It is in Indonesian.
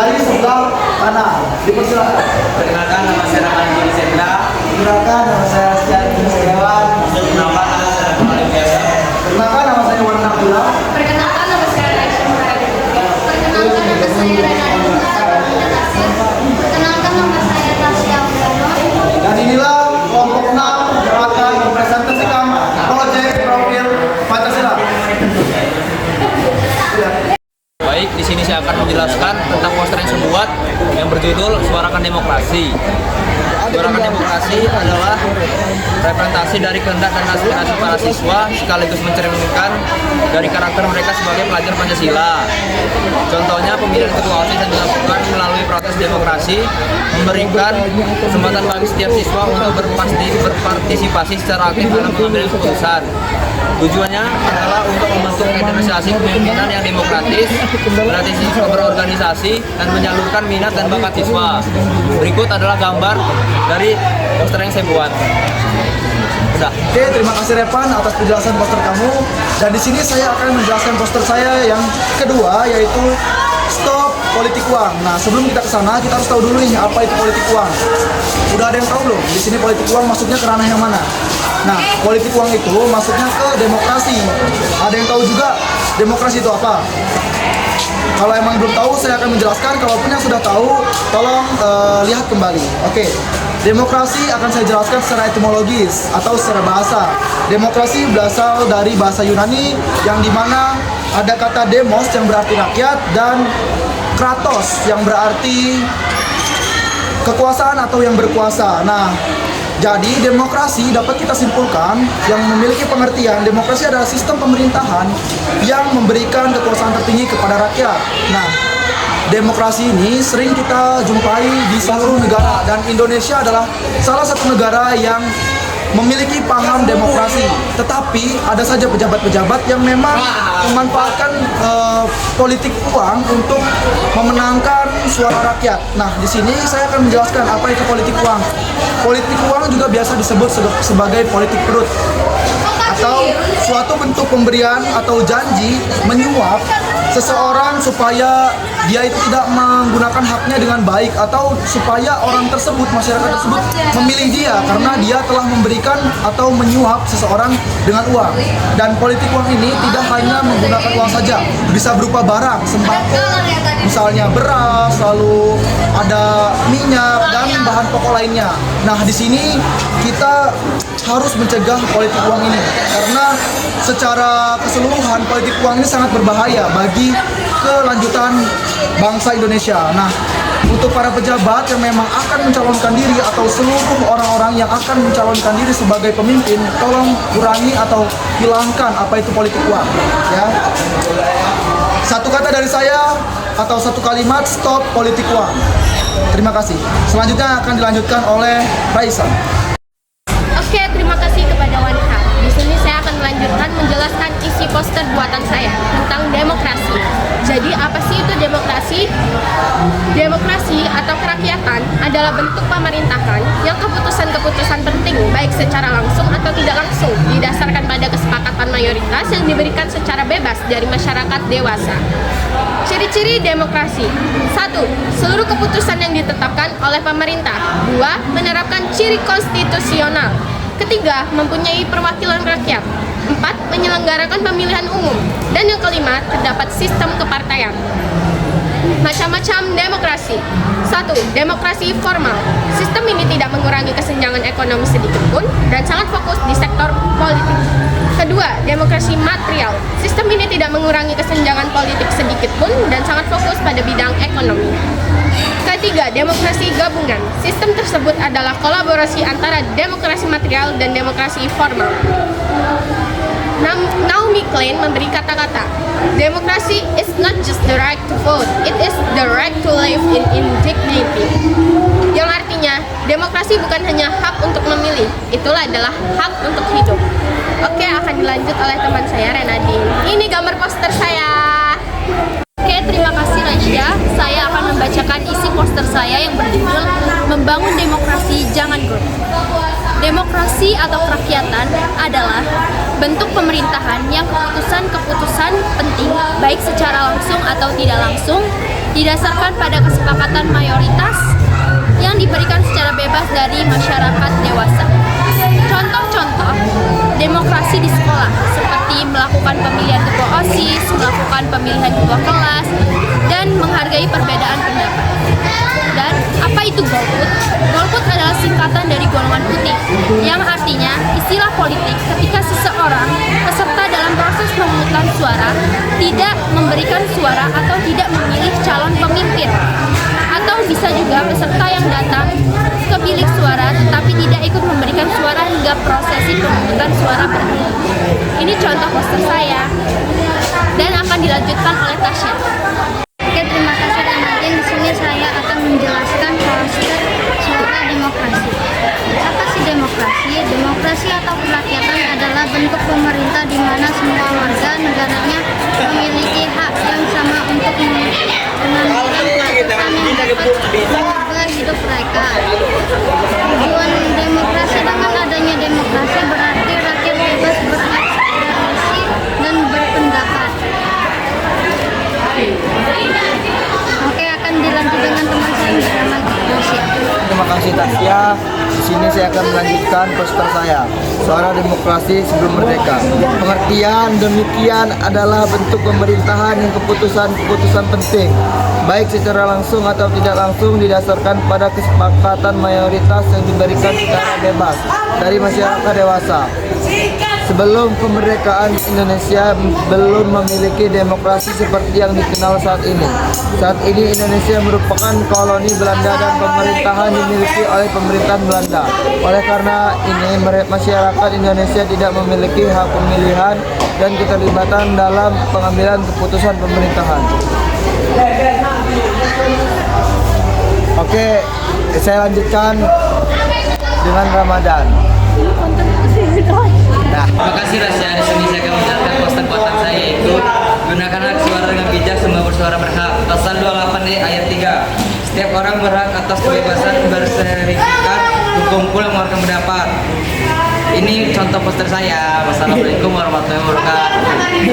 dari sebelah kanan. Dipersilakan. Perkenalkan, nama saya Rahman Jiri Sendra. Perkenalkan, nama saya Sekian Setiawan. Perkenalkan, nama saya Rahman Biasa. Perkenalkan, nama saya Wan Abdullah. Perkenalkan, nama saya Raisya Muradi. Perkenalkan, nama saya Rena Adinda. Perkenalkan, nama saya Tasya Udono. Dan inilah kelompok 6 yang akan mempresentasikan proyek profil Pancasila. Baik, di sini saya akan menjelaskan tentang poster yang saya buat yang berjudul Suarakan Demokrasi. Suarakan Demokrasi adalah representasi dari kehendak dan aspirasi para siswa sekaligus mencerminkan dari karakter mereka sebagai pelajar Pancasila. Contohnya pemilihan ketua OSIS yang dilakukan melalui proses demokrasi memberikan kesempatan bagi setiap siswa untuk berpartisipasi secara aktif dalam mengambil keputusan. Tujuannya adalah untuk membentuk organisasi kepemimpinan yang demokratis, melatih siswa berorganisasi, dan menyalurkan minat dan bakat siswa. Berikut adalah gambar dari poster yang saya buat. Udah. Oke, terima kasih Repan atas penjelasan poster kamu. Dan di sini saya akan menjelaskan poster saya yang kedua, yaitu Stop Politik Uang. Nah, sebelum kita ke sana, kita harus tahu dulu nih apa itu politik uang. Udah ada yang tahu belum? Di sini politik uang masuknya ke ranah yang mana? Nah, politik uang itu masuknya ke demokrasi. Ada yang tahu juga demokrasi itu apa? Kalau emang belum tahu, saya akan menjelaskan. Kalaupun yang sudah tahu, tolong lihat kembali. Oke, demokrasi akan saya jelaskan secara etimologis atau secara bahasa. Demokrasi berasal dari bahasa Yunani yang dimana ada kata demos yang berarti rakyat dan kratos yang berarti kekuasaan atau yang berkuasa. Nah, jadi demokrasi dapat kita simpulkan yang memiliki pengertian demokrasi adalah sistem pemerintahan yang memberikan kekuasaan tertinggi kepada rakyat. Nah, demokrasi ini sering kita jumpai di seluruh negara dan Indonesia adalah salah satu negara yang memiliki paham demokrasi. Tetapi ada saja pejabat-pejabat yang memang memanfaatkan politik uang untuk memenangkan suara rakyat. Nah, di sini saya akan menjelaskan apa itu politik uang. Politik uang juga biasa disebut sebagai politik perut atau suatu bentuk pemberian atau janji menyuap seseorang supaya dia itu tidak menggunakan haknya dengan baik atau supaya orang tersebut, masyarakat tersebut memilih dia karena dia telah memberikan atau menyuap seseorang dengan uang. Dan politik uang ini tidak hanya menggunakan uang saja, bisa berupa barang, sembako, misalnya beras, lalu ada minyak dan bahan pokok lainnya. Nah, di sini kita harus mencegah politik uang ini karena secara keseluruhan politik uang ini sangat berbahaya bagi kelanjutan bangsa Indonesia. Nah, untuk para pejabat yang memang akan mencalonkan diri atau seluruh orang-orang yang akan mencalonkan diri sebagai pemimpin, tolong kurangi atau hilangkan apa itu politik uang, ya. Satu kata dari saya atau satu kalimat, stop politik uang. Terima kasih. Selanjutnya akan dilanjutkan oleh Raisa. Oke, terima kasih kepada Wanha. Di sini saya akan melanjutkan menjelaskan isi poster buatan saya tentang demokrasi. Jadi apa sih itu demokrasi? Demokrasi atau kerakyatan adalah bentuk pemerintahan yang keputusan-keputusan penting baik secara langsung atau tidak langsung didasarkan pada kesepakatan mayoritas yang diberikan secara bebas dari masyarakat dewasa. Ciri-ciri demokrasi: 1. Seluruh keputusan yang ditetapkan oleh pemerintah. 2. Menerapkan ciri konstitusional. Ketiga, mempunyai perwakilan rakyat. 4. Menyelenggarakan pemilihan umum. Dan yang kelima, terdapat sistem kepartaian. Macam-macam demokrasi. 1. Demokrasi formal. Sistem ini tidak mengurangi kesenjangan ekonomi sedikit pun dan sangat fokus di sektor politik. Kedua, demokrasi material. Sistem ini tidak mengurangi kesenjangan politik sedikit pun dan sangat fokus pada bidang ekonomi. Ketiga, demokrasi gabungan. Sistem tersebut adalah kolaborasi antara demokrasi material dan demokrasi formal. Naomi Klein memberi kata-kata, demokrasi is not just the right to vote, it is the right to live in dignity. Yang artinya, demokrasi bukan hanya hak untuk memilih, itulah adalah hak untuk hidup. Oke, akan dilanjut oleh teman saya Renadine. Ini gambar poster saya. Oke, terima kasih Raisya. Saya akan membacakan isi poster saya yang berjudul Membangun Demokrasi Jangan Golput. Demokrasi atau kerakyatan adalah bentuk pemerintahan yang keputusan-keputusan penting, baik secara langsung atau tidak langsung, didasarkan pada kesepakatan mayoritas yang diberikan secara bebas dari masyarakat dewasa. Contoh-contoh demokrasi di sekolah seperti melakukan pemilihan ketua OSIS, melakukan pemilihan ketua kelas, dan menghargai perbedaan pendapat. Dan apa itu golput? Golput adalah singkatan dari golongan putih, yang artinya istilah politik ketika seseorang peserta dalam proses pemungutan suara tidak memberikan suara atau tidak memilih calon pemimpin. Atau bisa juga peserta yang datang ke bilik suara tetapi tidak ikut memberikan suara hingga prosesi pemungutan suara berakhir. Ini contoh poster saya dan akan dilanjutkan oleh Tasya. Oke, terima kasih dan mungkin di sini saya akan menjelaskan poster suara demokrasi. Apa sih demokrasi? Demokrasi atau kerakyatan adalah bentuk pemerintah di mana semua warga negaranya memiliki hak yang sama untuk menentukan keputusan yang dapat mengubah hidup mereka. Tujuan demokrasi, dengan adanya demokrasi berarti rakyat bebas berekspresi dan berpendapat. Oke, akan dilanjut dengan teman saya bernama Tasya. Terima kasih Tasya. Di sini saya akan melanjutkan poster saya, Suara Demokrasi Sebelum Merdeka. Pengertian demikian adalah bentuk pemerintahan yang keputusan-keputusan penting, baik secara langsung atau tidak langsung, didasarkan pada kesepakatan mayoritas yang diberikan secara bebas dari masyarakat dewasa. Sebelum kemerdekaan, Indonesia belum memiliki demokrasi seperti yang dikenal saat ini. Saat ini Indonesia merupakan koloni Belanda dan pemerintahan dimiliki oleh pemerintahan Belanda. Oleh karena ini, masyarakat Indonesia tidak memiliki hak pemilihan dan keterlibatan dalam pengambilan keputusan pemerintahan. Oke, saya lanjutkan dengan Ramadan. Nah, Terima kasih Rasya. Di sini saya akan menjelaskan poster buatan saya, yaitu gunakan hak suara dengan bijak, semua bersuara berhak. Pasal 28E ayat 3. Setiap orang berhak atas kebebasan berserikat, berkumpul, mengeluarkan pendapat. Ini contoh poster saya. Wassalamualaikum warahmatullahi wabarakatuh.